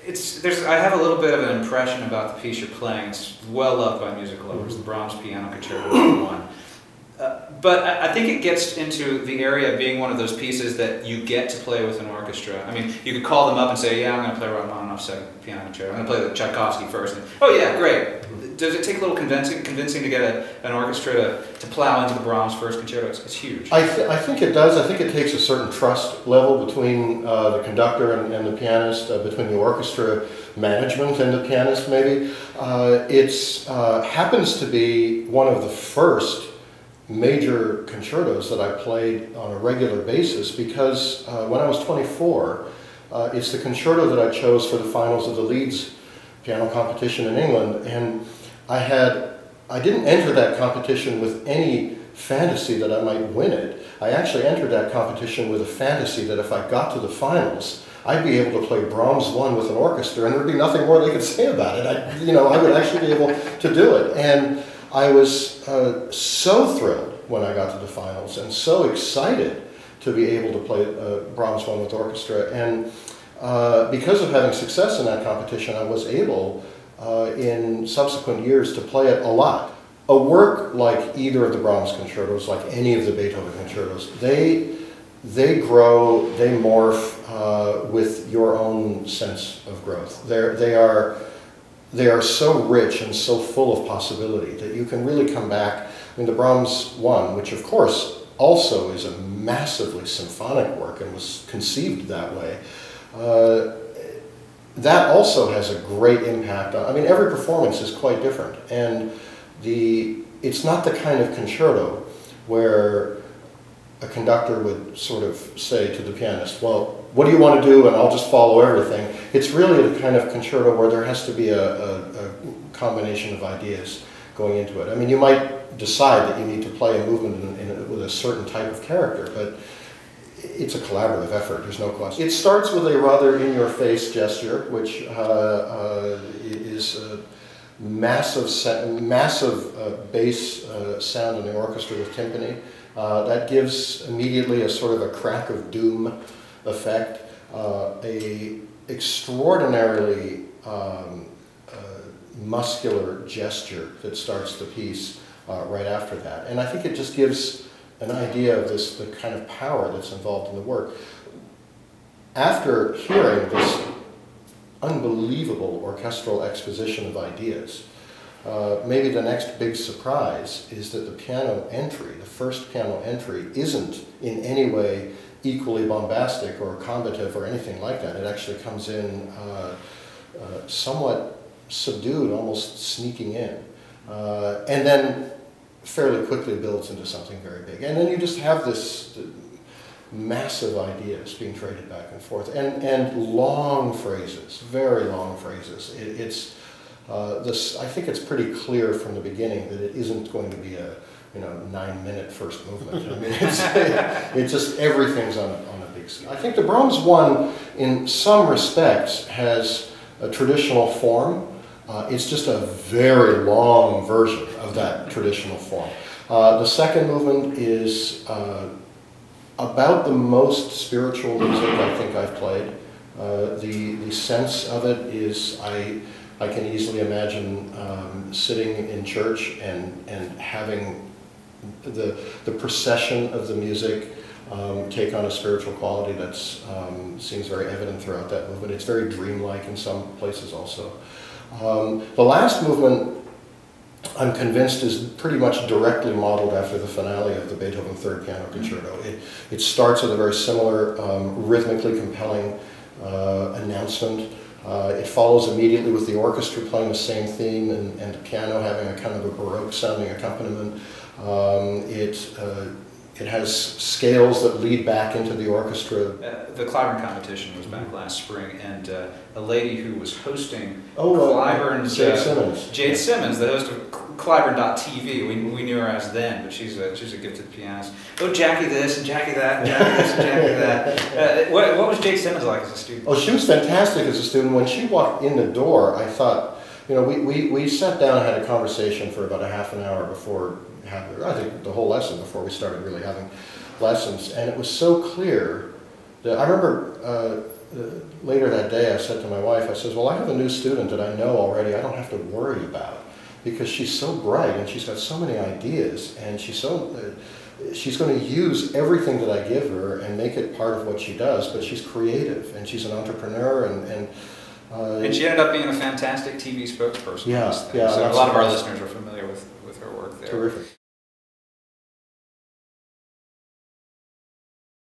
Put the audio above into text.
I have a little bit of an impression about the piece you're playing. It's well loved by music lovers, the Brahms Piano Concerto No. 1. But I think it gets into the area of being one of those pieces that you get to play with an orchestra. I mean, you could call them up and say, yeah, I'm going to play Rachmaninoff's second piano concerto. I'm going to play the Tchaikovsky first. And, oh yeah, great. Does it take a little convincing to get an orchestra to plow into the Brahms first concerto? It's huge. I think it does. I think it takes a certain trust level between the conductor and the pianist, between the orchestra management and the pianist maybe. It happens to be one of the first major concertos that I played on a regular basis because when I was 24, it's the concerto that I chose for the finals of the Leeds piano competition in England, and I didn't enter that competition with any fantasy that I might win it. I actually entered that competition with a fantasy that if I got to the finals, I'd be able to play Brahms 1 with an orchestra, and there'd be nothing more they could say about it. I would actually be able to do it. And I was so thrilled when I got to the finals and so excited to be able to play Brahms 1 with orchestra. And because of having success in that competition, I was able in subsequent years to play it a lot. A work like either of the Brahms concertos, like any of the Beethoven concertos, they grow, they morph with your own sense of growth. They are so rich and so full of possibility that you can really come back. I mean, the Brahms 1, which of course also is a massively symphonic work and was conceived that way, that also has a great impact on, I mean, every performance is quite different. And it's not the kind of concerto where a conductor would sort of say to the pianist, well, what do you want to do, and I'll just follow everything. It's really the kind of concerto where there has to be a combination of ideas going into it. I mean, you might decide that you need to play a movement with a certain type of character, but it's a collaborative effort, there's no question. It starts with a rather in-your-face gesture, which is a massive bass sound in the orchestra with timpani. That gives immediately a sort of a crack of doom effect, a extraordinarily muscular gesture that starts the piece right after that. And I think it just gives an idea of the kind of power that's involved in the work. After hearing this unbelievable orchestral exposition of ideas, maybe the next big surprise is that the piano entry, the first piano entry, isn't in any way equally bombastic or combative or anything like that. It actually comes in somewhat subdued, almost sneaking in, and then fairly quickly builds into something very big. And then you just have this massive ideas being traded back and forth, and long phrases, very long phrases. I think it's pretty clear from the beginning that it isn't going to be a 9-minute first movement. I mean, it's just everything's on a big scale. I think the Brahms 1, in some respects, has a traditional form. It's just a very long version of that traditional form. The second movement is about the most spiritual music I think I've played. The sense of it is, I can easily imagine sitting in church and having the procession of the music take on a spiritual quality that seems very evident throughout that movement. It's very dreamlike in some places also. The last movement, I'm convinced, is pretty much directly modeled after the finale of the Beethoven Third Piano Concerto. It starts with a very similar, rhythmically compelling announcement. It follows immediately with the orchestra playing the same theme and the piano having a kind of a Baroque sounding accompaniment. It has scales that lead back into the orchestra. The Clyburn competition was back last spring, and a lady who was hosting Clyburn's... Jade Simmons. Jade Simmons, the host of Clyburn.tv. We knew her as then, but she's a gifted pianist. Oh, Jackie this, and Jackie that, and Jackie this, and Jackie that. What was Jade Simmons like as a student? Oh, she was fantastic as a student. When she walked in the door, I thought, we sat down and had a conversation for about a half an hour before, I think the whole lesson before we started really having lessons, and it was so clear that I remember later that day I said to my wife, I says, well, I have a new student that I know already I don't have to worry about, because she's so bright and she's got so many ideas, and she's going to use everything that I give her and make it part of what she does, but she's creative and she's an entrepreneur, and she ended up being a fantastic TV spokesperson. Yeah, so a lot of our listeners are familiar with her work there. Terrific.